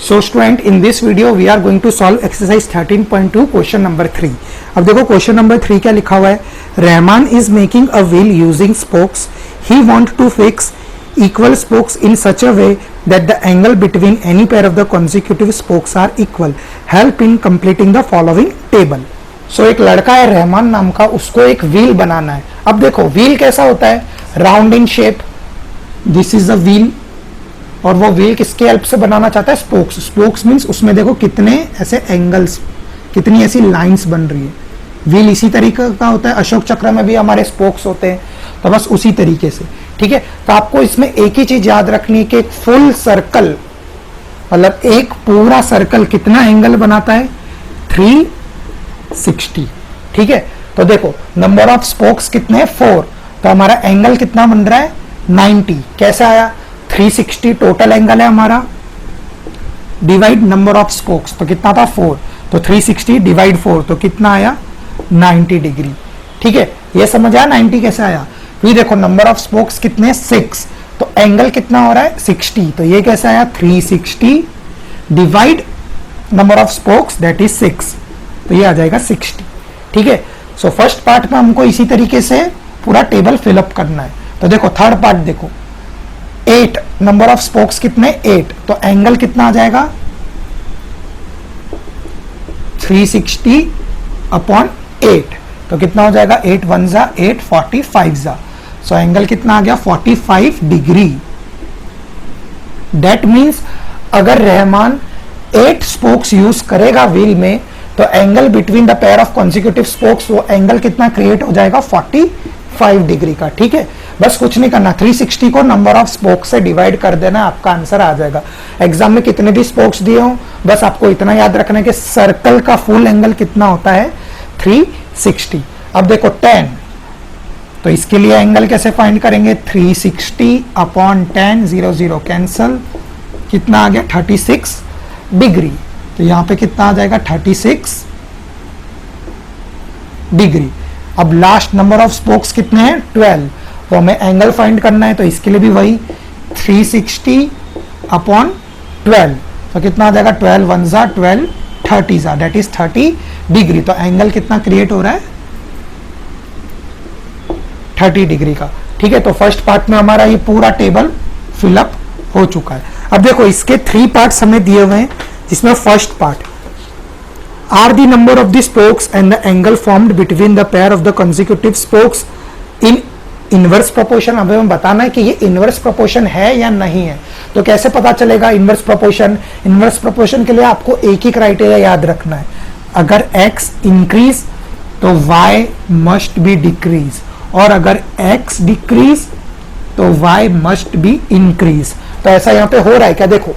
So student, in this video we are going to solve exercise 13.2 question number 3. अब देखो question number 3 क्या लिखा हुआ है. Rahman is making a wheel using spokes. He want to fix equal spokes in such a way that the angle between any pair of the consecutive spokes are equal. Help in completing the following table. So एक लड़का है रहमान नाम का, उसको एक wheel बनाना है. अब देखो व्हील कैसा होता है, round in shape. This is the wheel, और वो व्हील किसके हेल्प से बनाना चाहता है, स्पोक्स. स्पोक्स मींस उसमें देखो कितने ऐसे एंगल्स, कितनी ऐसी लाइंस बन रही है. व्हील इसी तरीके का होता है. अशोक चक्र में भी हमारे स्पोक्स होते हैं, तो बस उसी तरीके से. ठीक है, तो आपको इसमें एक ही चीज याद रखनी है कि एक फुल सर्कल, मतलब एक पूरा सर्कल कितना एंगल बनाता है, 360. ठीक है, तो देखो नंबर ऑफ स्पोक्स कितने, 4. तो हमारा एंगल कितना बन रहा है, 90. कैसे आया, 360 टोटल एंगल है हमारा, डिवाइड नंबर ऑफ स्पोक्स, तो कितना था 4. तो 360 डिवाइड 4, तो कितना आया, 90 डिग्री. ठीक है, ये समझ आया 90 कैसे आया. फिर देखो नंबर ऑफ स्पोक्स कितने, 6. तो एंगल कितना हो रहा है, 60. तो ये कैसे आया, 360 divide number of spokes that is 6. तो ये आ जाएगा 60. ठीक है, सो फर्स्ट पार्ट में हमको इसी तरीके से पूरा टेबल फिलअप करना है. तो देखो थर्ड पार्ट देखो, 8 नंबर ऑफ स्पोक्स कितने, 8. तो एंगल कितना आ जाएगा, 360 अपॉन 8. तो कितना हो जाएगा, 8 1 जा 8, 45 जा. सो एंगल कितना आ गया, 45 डिग्री. दैट मीन्स अगर रहमान 8 स्पोक्स यूज करेगा व्हील में, तो angle between the pair of consecutive spokes, वो एंगल कितना क्रिएट हो जाएगा, 45 डिग्री का. ठीक है, बस कुछ नहीं करना, 360 को नंबर ऑफ स्पोक्स से डिवाइड कर देना, आपका आंसर आ जाएगा. एग्जाम में कितने भी स्पोक्स दिए हो, बस आपको इतना याद रखना है कि सर्कल का फुल एंगल कितना होता है, 360. अब देखो 10, तो इसके लिए एंगल कैसे फाइंड करेंगे, 360 अपॉन 10, 0 0 कैंसल, कितना आ गया, 36 डिग्री. तो यहां पे कितना आ जाएगा, 36 डिग्री. अब लास्ट नंबर ऑफ स्पोक्स कितने हैं, 12. तो हमें एंगल फाइंड करना है, तो इसके लिए भी वही 360 अपॉन 12. तो कितना आ जाएगा, 12 1 जा 12, 30 जा, दैट इज 30 डिग्री. तो एंगल कितना क्रिएट हो रहा है, 30 डिग्री का. ठीक है, तो फर्स्ट पार्ट में हमारा ये पूरा टेबल फिलअप हो चुका है. अब देखो इसके 3 पार्ट्स हमें दिए हुए हैं, जिसमें first part, are the number of the spokes and the angle formed between the pair of the consecutive spokes in inverse proportion. हमें हमें बताना है कि ये इनवर्स प्रोपोर्शन है या नहीं है. तो कैसे पता चलेगा इनवर्स प्रोपोर्शन. इनवर्स प्रोपोर्शन के लिए आपको एक ही क्राइटेरिया याद रखना है, अगर x इंक्रीज तो y मस्ट बी डिक्रीज, और अगर x डिक्रीज तो y मस्ट बी इंक्रीज. तो ऐसा यहां पे हो रहा है क्या, देखो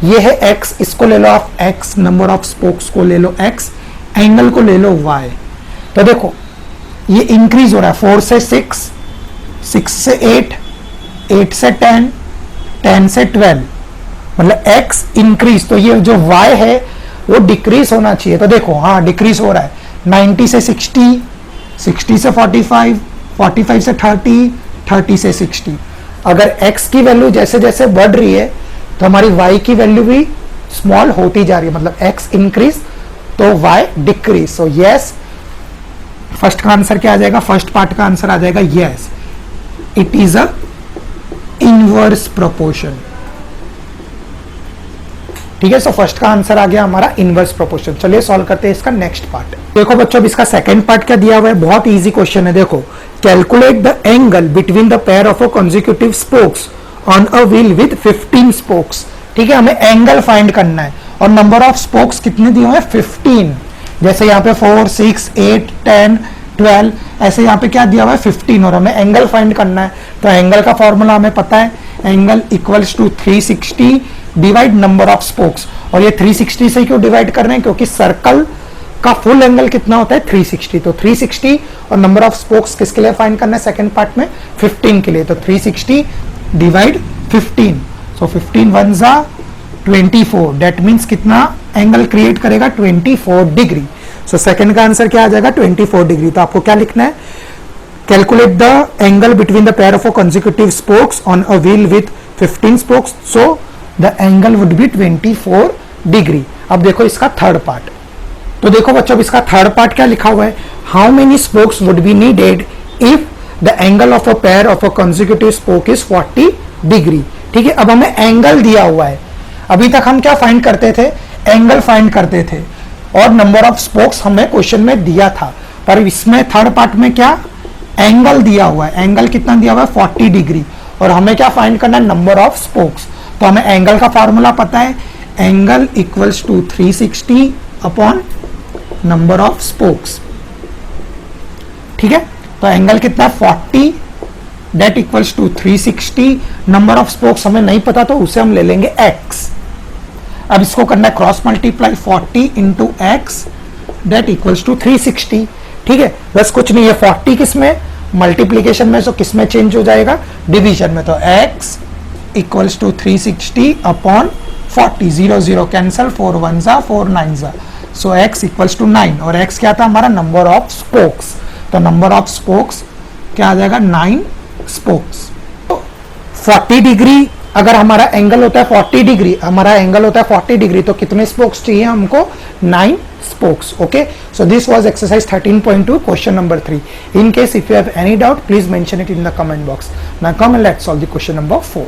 ये है x, इसको ले लो आप x, नंबर ऑफ स्पोक्स को ले लो x, एंगल को ले लो y. तो देखो ये इंक्रीज हो रहा है, 4 से 6, 6 से 8, 8 से 10, 10 से 12, मतलब x इंक्रीज. तो ये जो y है वो डिक्रीज होना चाहिए. तो देखो हाँ डिक्रीज हो रहा है, 90 से 60, 60 से 45, 45 से 30, 30 से 60. अगर x की वैल्यू जैसे जैसे बढ़ रही है, तो हमारी y की वैल्यू भी स्मॉल होती जा रही है, मतलब x इंक्रीज तो y decrease. So yes, first का आंसर क्या आ जाएगा, फर्स्ट पार्ट का आंसर आ जाएगा yes, it is a inverse proportion. ठीक है, सो फर्स्ट का आंसर आ गया हमारा इनवर्स प्रोपोर्शन. चलिए सॉल्व करते हैं इसका नेक्स्ट पार्ट. देखो बच्चों, अब इसका सेकंड पार्ट क्या दिया हुआ है, बहुत इजी क्वेश्चन है. देखो, calculate the angle between the pair of a consecutive spokes on a wheel with 15 spokes. ठीक है, हमें एंगल फाइंड करना है, और नंबर ऑफ स्पोक्स कितने दिए हुए हैं, 15. जैसे यहाँ पे 4 6 8 10 12, ऐसे यहाँ पे क्या दिया हुआ है, 15, और हमें एंगल फाइंड करना है. तो एंगल का फॉर्मूला हमें पता है, angle equals to 360 divide number of spokes. और ये 360 से क्यों डिवाइड कर रहे हैं, क्योंकि सर्कल का फुल एंगल कितना होता है, 360. तो 360 और नंबर ऑफ स्पोक्स किसके लिए फाइंड करना है, सेकंड पार्ट में 15 के लिए. तो 360 डिवाइड 15, सो 15 1 जा 24, दैट मीन्स कितना एंगल क्रिएट करेगा, 24 डिग्री. सो सेकंड का आंसर क्या आ जाएगा, 24 डिग्री. तो आपको क्या लिखना है, calculate the angle between the pair of a consecutive spokes on a wheel with 15 spokes. So the angle would be 24 degree. अब देखो इसका थर्ड पार्ट, तो देखो बच्चों इसका थर्ड पार्ट क्या लिखा हुआ है, how many spokes would be needed if the angle of a pair of a consecutive spoke is 40 degree. ठीक है, अब हमें एंगल दिया हुआ है, अभी तक हम क्या फाइंड करते थे, एंगल फाइंड करते थे, और नंबर ऑफ स्पोक्स हमें क्वेश्चन में दिया था, पर इसमें थर्ड पार्ट में क्या एंगल दिया हुआ है, एंगल कितना दिया हुआ है 40 डिग्री, और हमें क्या फाइंड करना है, नंबर ऑफ स्पोक्स। तो हमें एंगल का फॉर्मूला पता है, angle equals to 360 upon number of spokes. ठीक है, तो एंगल कितना 40 that equals to 360, number of spokes हमें नहीं पता तो उसे हम ले लेंगे x। अब इसको करना है cross multiply 40 into x that equals to 360। ठीक है, बस कुछ नहीं है, 40 किस में मल्टीप्लीकेशन में, तो किस में चेंज हो जाएगा, डिवीजन में, तो x equals to 360 upon 40, 0 0 cancel, 4 1 जा 4 9 जा, सो x इक्वल्स टू 9, और x क्या था हमारा, नंबर ऑफ स्पोक्स, तो नंबर ऑफ स्पोक्स क्या आ जाएगा 9 स्पोक्स। 40 डिग्री अगर हमारा एंगल होता है 40 डिग्री, हमारा एंगल होता है 40 डिग्री, तो कितने स्पोक्स चाहिए हमको, 9 spokes. Okay, so this was exercise 13.2 question number 3. In case if you have any doubt, please mention it in the comment box. Now come and let's solve the question number 4.